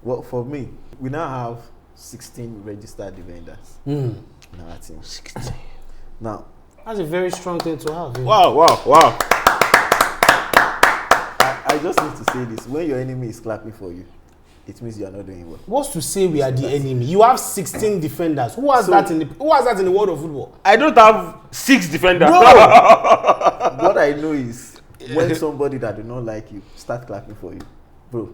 Well, for me, we now have 16 registered defenders in our team. 16. Now, that's a very strong thing to have. Yeah. Wow. I just need to say this. When your enemy is clapping for you, it means you are not doing well. What's to say we are the enemy? You have 16 defenders. Who has that in the world of football? I don't have 6 defenders. Bro, what I know is when somebody that do not like you start clapping for you, bro.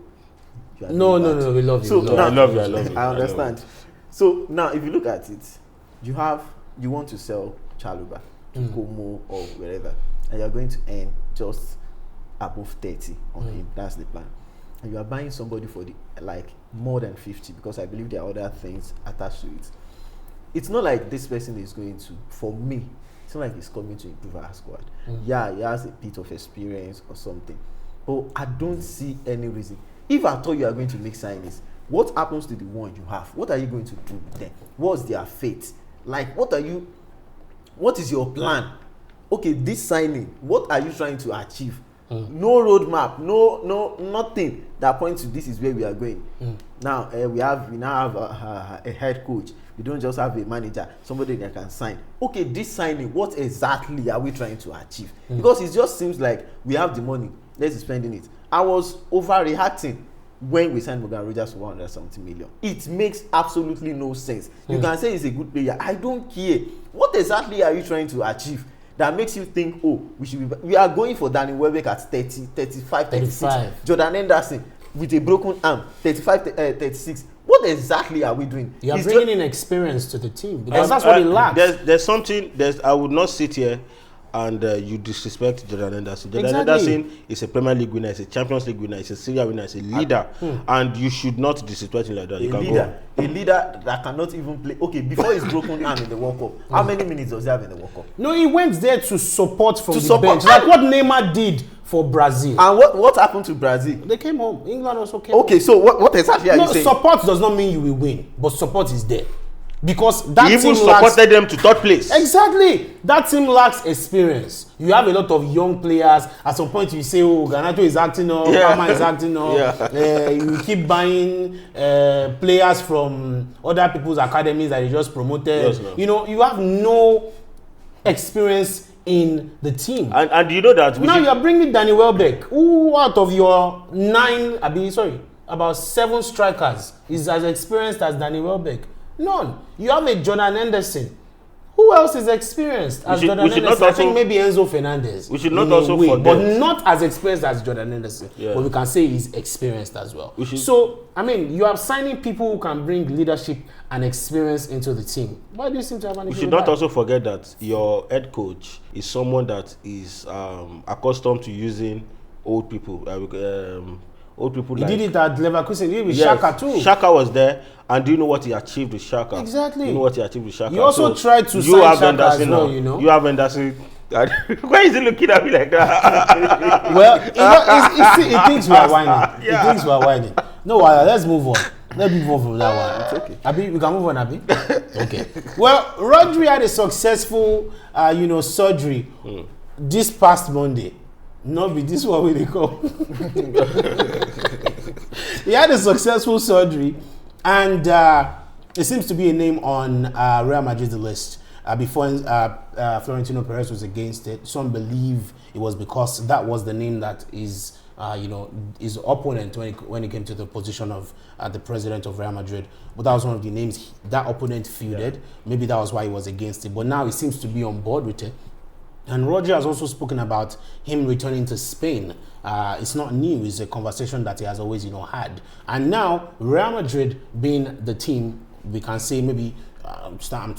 You no, we love you. So I love you. I understand. So now, if you look at it, you want to sell Chaluba to Como or wherever, and you are going to earn just above 30 on him. That's the plan. And you are buying somebody for more than 50, because I believe there are other things attached to it. It's not like this person is going to, for me, it's not like he's coming to improve our squad. Yeah, he has a bit of experience or something, but I don't see any reason. If I thought you are going to make signings, what happens to the one you have? What are you going to do with them? What's their fate? Like, what is your plan? Okay, this signing, what are you trying to achieve? No roadmap, no nothing that points to this is where we are going. Now we now have a head coach. We don't just have a manager, somebody that can sign. Okay, this signing, what exactly are we trying to achieve? Because it just seems like we have the money, let's be spending it. I was overreacting when we signed Morgan Rogers for 170 million. It makes absolutely no sense. You can say he's a good player. I don't care. What exactly are you trying to achieve that makes you think, oh, we are going for Danny Welbeck at 30, 35, 36. Jordan Henderson with a broken arm, 35, 36. What exactly are we doing? You are bringing in experience to the team, because that's what it lacks. There's something. I would not sit here and you disrespect Jordan Henderson. Jordan Henderson is a Premier League winner, is a Champions League winner, is a Serie A winner, is a leader, and you should not disrespect him like that. A leader that cannot even play. Okay, before his broken arm in the World Cup, how many minutes does he have in the World Cup? No, he went there to support from the bench, like what Neymar did for Brazil. And what happened to Brazil? They came home. England also came home. Okay, so what exactly are you saying? Support does not mean you will win, but support is there. Because that he even supported them to third place. Exactly. That team lacks experience. You have a lot of young players. At some point, you say, oh, Garnacho is acting up, Palmer is acting up. You keep buying players from other people's academies that you just promoted. Yes, no. You know, you have no experience in the team. And you know that... Now you are bringing Danny Welbeck, who out of your about 7 strikers is as experienced as Danny Welbeck. None. You have a Jordan Henderson Who else is experienced as Jordan Henderson? I think maybe Enzo Fernandez. We should not also forget, but not as experienced as Jordan Henderson. Yeah. But we can say he's experienced as well. So, I mean, you are signing people who can bring leadership and experience into the team. Why do you seem to have an issue? We should not also forget that your head coach is someone that is accustomed to using old people. Old people. He did it at Leverkusen. He did it with Xhaka too. Xhaka was there, and do you know what he achieved with Xhaka? Exactly. You know what he achieved with Xhaka. You also tried to sign Xhaka as well, you know. You have Henderson. Why is he looking at me like that? Well, he thinks we are whining. Yeah. He thinks we are whining. No, let's move on. Let's move on from that one. It's okay. Abi, we can move on, Abi. Okay. Well, Rodri had a successful, surgery this past Monday. Not be this one where they come. He had a successful surgery, and it seems to be a name on Real Madrid's list. Before Florentino Perez was against it, some believe it was because that was the name that is, his opponent when it came to the position of the president of Real Madrid. But that was one of the names that opponent fielded. Yeah. Maybe that was why he was against it. But now he seems to be on board with it. And Roger has also spoken about him returning to Spain. It's not new. It's a conversation that he has always, had. And now, Real Madrid being the team, we can say maybe, some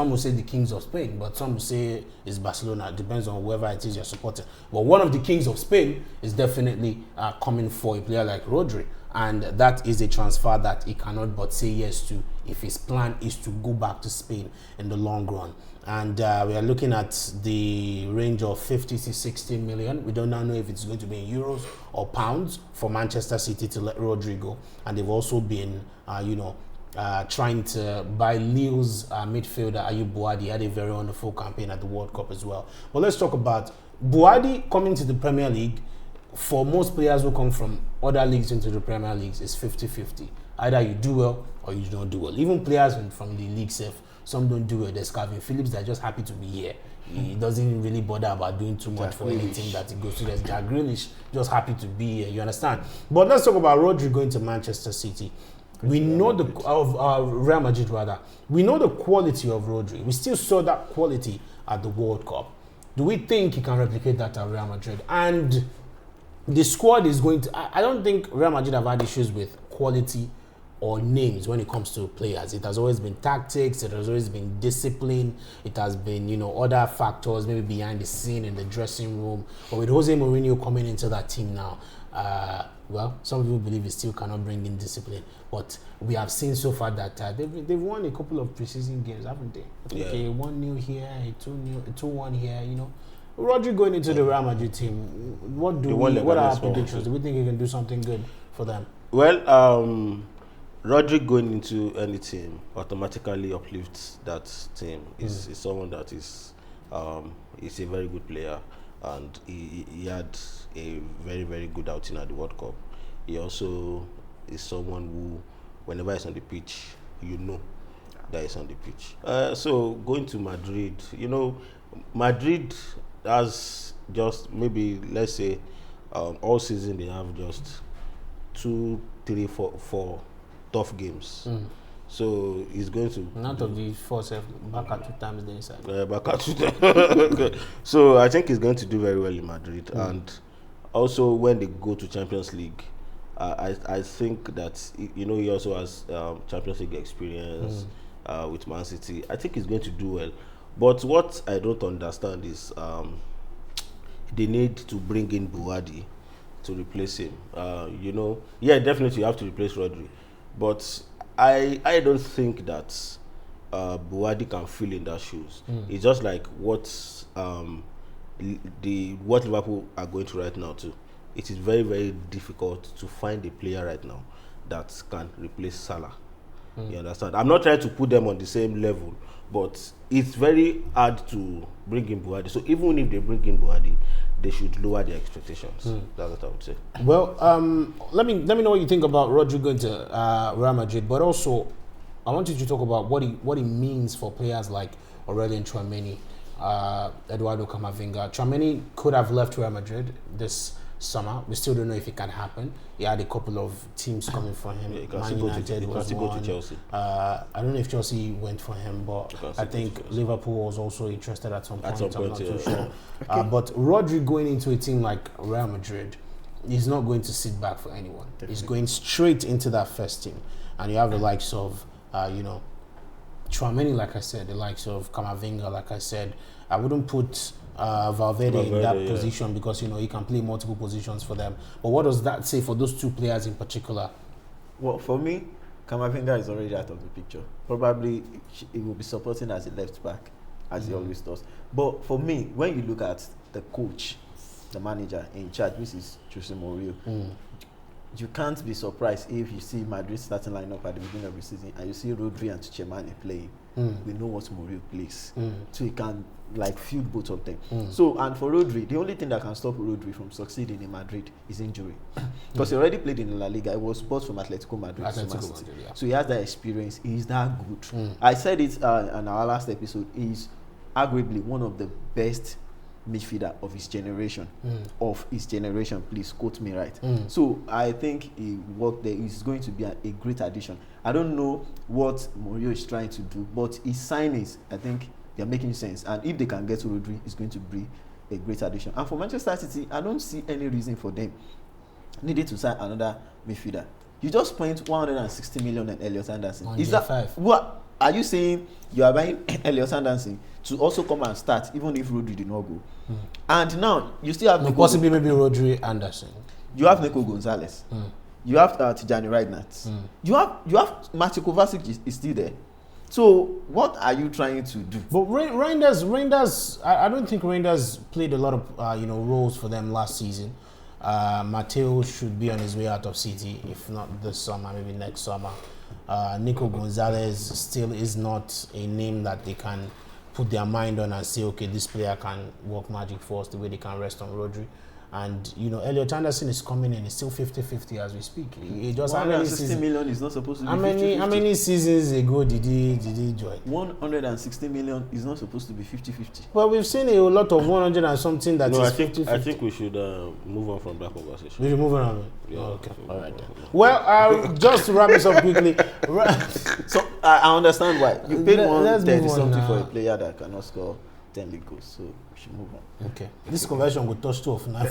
will say the kings of Spain, but some will say it's Barcelona. It depends on whoever it is you're supporting. But one of the kings of Spain is definitely coming for a player like Rodri. And that is a transfer that he cannot but say yes to if his plan is to go back to Spain in the long run. And we are looking at the range of 50 to 60 million. We don't now know if it's going to be in euros or pounds for Manchester City to let Rodri go. And they've also been, trying to buy Lille's midfielder Ayub Buadi. He had a very wonderful campaign at the World Cup as well. But let's talk about Buadi coming to the Premier League. For most players who come from other leagues into the Premier League, it's 50-50. Either you do well or you don't do well. Even players from the league self, some don't do well. There's Calvin Phillips that are just happy to be here. He doesn't really bother about doing too much for any team that he goes to. There's Jack Grealish just happy to be here. You understand? But let's talk about Rodri going to Manchester City. We know Real Madrid rather. We know the quality of Rodri. We still saw that quality at the World Cup. Do we think he can replicate that at Real Madrid? And the squad is going to... I don't think Real Madrid have had issues with quality or names when it comes to players. It has always been tactics. It has always been discipline. It has been, other factors, maybe behind the scene in the dressing room. But with Jose Mourinho coming into that team now, some people believe he still cannot bring in discipline. But we have seen so far that they've won a couple of preseason games, haven't they? Yeah. Okay, 1-0 here, 2-1 here, Rodri going into the Real Madrid team, what are our predictions? Do we think he can do something good for them? Well, Rodri going into any team automatically uplifts that team. Is someone that is a very good player, and he had a very, very good outing at the World Cup. He also is someone who, whenever he's on the pitch, that he's on the pitch. So going to Madrid, Madrid has just maybe, let's say, all season they have just 2, 3, 4 tough games. So he's going to... Out of the 4, back at 2 times the inside. Back at 2 times. So I think he's going to do very well in Madrid. And also when they go to Champions League, I think that, he also has Champions League experience with Man City. I think he's going to do well. But what I don't understand is they need to bring in Buadi to replace him. Definitely you have to replace Rodri. But I don't think that Buadi can fill in their shoes. It's just like what Liverpool are going through right now too. It is very, very difficult to find a player right now that can replace Salah. You understand? I'm not trying to put them on the same level, but it's very hard to bring in Buadi. So even if they bring in Buadi, they should lower their expectations. That's what I would say. Well, let me know what you think about Rodri going to Real Madrid, but also I want you to talk about what he means for players like Aurelien Tchouameni, Eduardo Camavinga. Tchouameni could have left Real Madrid this summer. We still don't know if it can happen. He had a couple of teams coming for him. He can Man still United was go one. to Chelsea. I don't know if Chelsea went for him, but I think Liverpool was also interested at some point. I'm not too sure. But Rodri going into a team like Real Madrid, he's not going to sit back for anyone. Definitely. He's going straight into that first team. And you have the likes of, Tchouaméni, like I said, the likes of Camavinga, like I said. I wouldn't put Valverde in that position because, he can play multiple positions for them. But what does that say for those two players in particular? Well, for me, Camavinga is already out of the picture. Probably he will be supporting as a left back, as he always does. But for me, when you look at the coach, the manager in charge, which is Jose Mourinho, you can't be surprised if you see Madrid starting lineup at the beginning of the season and you see Rodri and Tchouaméni playing. We know what Mourinho plays, so he can feud both of them. So, and for Rodri, the only thing that can stop Rodri from succeeding in Madrid is injury, because he already played in La Liga. He was bought from Atletico Madrid, so he has that experience. He's that good. I said it in our last episode. He's arguably one of the best midfielder of his generation. Please quote me right. So I think he worked there. He's going to be a great addition. I don't know what Mourinho is trying to do, but his signings, I think they're making sense. And if they can get to Rodri, it's going to be a great addition. And for Manchester City, I don't see any reason for them needing to sign another midfielder. You just spent 160 million on Elliot Anderson. Is that what? Are you saying you are buying Elliot Anderson to also come and start, even if Rodri did not go? And now you still have possibly maybe Rodri Anderson. You have Nico Gonzalez. You have Tijani Reinders. You have Matthew Kovacic is still there. So what are you trying to do? But Reinders, I don't think Reinders played a lot of roles for them last season. Mateo should be on his way out of City, if not this summer, maybe next summer. Nico Gonzalez still is not a name that they can put their mind on and say, okay, this player can work magic for us the way they can rest on Rodri. And, Elliot Anderson is coming in. It's still 50-50 as we speak. He just 160 million is not supposed to be 50-50. How many seasons ago did he join? 160 million is not supposed to be 50-50. Well, we've seen a lot of 100 and something that is 50-50. I think we should move on from that conversation. We should move on. Yeah. Okay. All right. Well, just to wrap this up quickly. So I understand why. You paid 130 something for a player that cannot score 10 league goals. So we should move on. Okay. This conversion will touch 2 of now.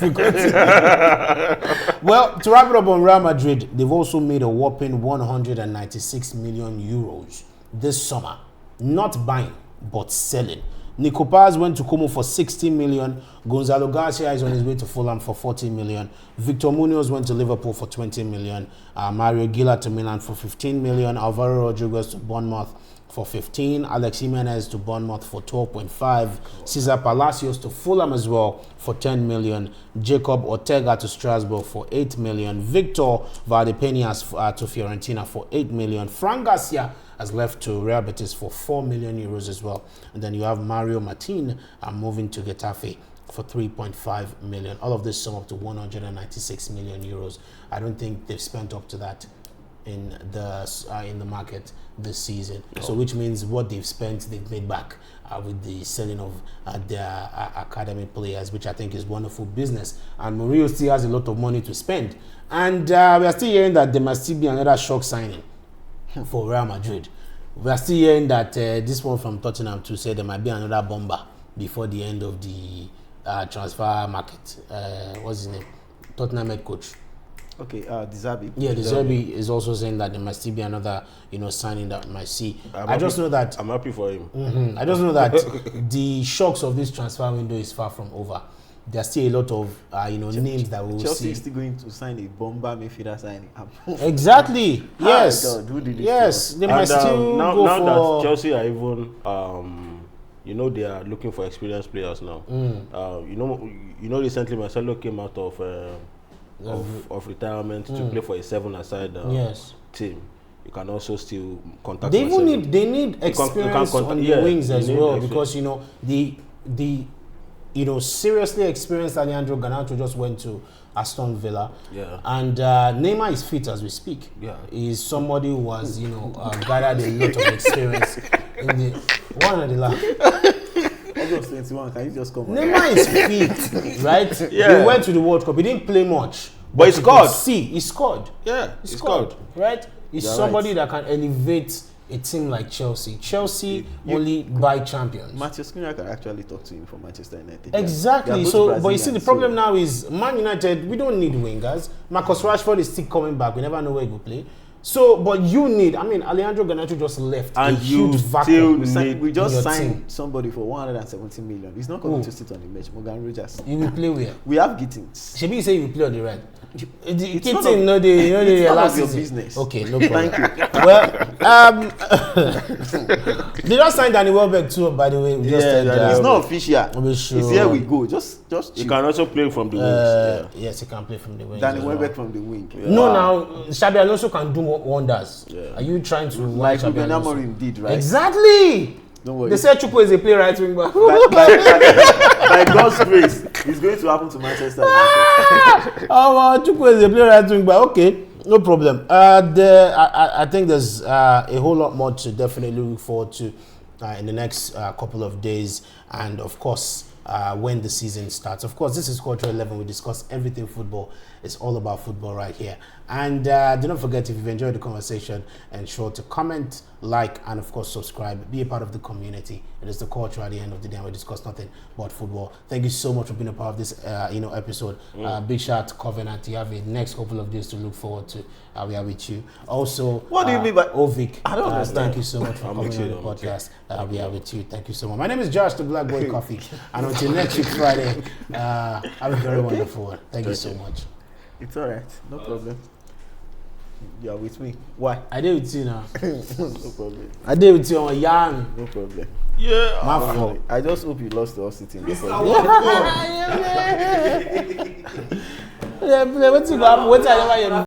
Well, to wrap it up on Real Madrid, they've also made a whopping 196 million euros this summer. Not buying, but selling. Nico Paz went to Como for 60 million. Gonzalo Garcia is on his way to Fulham for 40 million. Victor Munoz went to Liverpool for 20 million. Mario Gila to Milan for 15 million. Alvaro Rodriguez to Bournemouth for 15. Alex Jimenez to Bournemouth for 12.5. Cesar Palacios to Fulham as well for 10 million. Jacob Ortega to Strasbourg for 8 million. Victor Valdepeñas to Fiorentina for 8 million. Fran Garcia has left to Real Betis for 4 million euros as well. And then you have Mario Martin moving to Getafe for 3.5 million. All of this sum up to 196 million euros. I don't think they've spent up to that in the market this season. No. So which means what they've spent, they've made back with the selling of their academy players, which I think is wonderful business. And Mourinho still has a lot of money to spend. And we are still hearing that there must still be another shock signing for Real Madrid. We are still hearing that this one from Tottenham too said there might be another bomber before the end of the transfer market. What's his name? Tottenham head coach. Okay, De Zerbi. Yeah, De Zerbi is also saying that there might still be another, signing that we might see. I just know that I'm happy for him. I just know that the shocks of this transfer window is far from over. There's still a lot of names that we will see. Chelsea is still going to sign a bomber midfielder signing. Exactly. Yes. God, who did this yes. They might still now, go now for. That Chelsea are even they are looking for experienced players now. Recently Marcelo came out of retirement to play for a 7-a-side team. You can also still contact. They need experience on the wings as well, because the seriously experienced Alejandro Garnacho just went to Aston Villa. Yeah. And Neymar is fit as we speak. Yeah. He's somebody who has gathered a lot of experience in the one of the last. just 21. Can you just come on? Neymar is fit, right? Yeah. He went to the World Cup. He didn't play much. But he you scored. could See, he scored. Yeah, He scored, right? He's You're somebody right. that can elevate a team like Chelsea. Chelsea only buy champions. Matthew Skriniar can actually talk to him from Manchester United. Exactly. They are both So, but you see, the Brazilians, problem so- now is Man United. We don't need wingers. Marcus Rashford is still coming back. We never know where he will play. So, but you need. I mean, Alejandro Garnacho just left And a you huge still vacuum. We in just your signed team. somebody for 170 million. He's not coming Who? to sit on the bench. Morgan Rogers. He will play where? We have Gittins. Should you say you will play on the right? It's none Kitten, of- no, they, you know, they it's none last of your season. business. Okay, no problem. Thank you. Well, they just signed Danny Welbeck too. By the way, we just said It's not official. be sure. It's here we go. Just You chill. can also play from the wings. Yes, he can play from the wing. Danny as well. Welbeck from the wing. No, now Xabi Alonso can do wonders. Yeah. Are you trying to Like Xabi Ruben Alonso? Amorim did, right? Exactly. Don't worry. They said Chukwu is a playwright wing back. By God's grace, it's going to happen to Manchester United. Chukwu is a playwright wing back. Okay, no problem. I think there's a whole lot more to definitely look forward to in the next couple of days, and of course when the season starts. Of course, this is Culture 11. We discuss everything football. It's all about football right here. And do not forget, if you've enjoyed the conversation, ensure to comment, like, and of course subscribe. Be a part of the community. It is the culture at the end of the day, and we discuss nothing but football. Thank you so much for being a part of this episode. Big shout out to Covenant. You have a next couple of days to look forward to. We are with you. Also, What do you mean by Ovic? I don't understand. Thank you so much for coming on the podcast. We are with you. Thank you so much. My name is Josh, the Black Boy Coffee. And until next week, Friday, have a very wonderful one. Thank you so much. It's all right. No problem. You are with me. Why? I did with you now. No problem. I did with you on Yan. No problem. Yeah. My fault. I just hope you lost the city in the first. Yeah, what's it go happen? What's I never hear?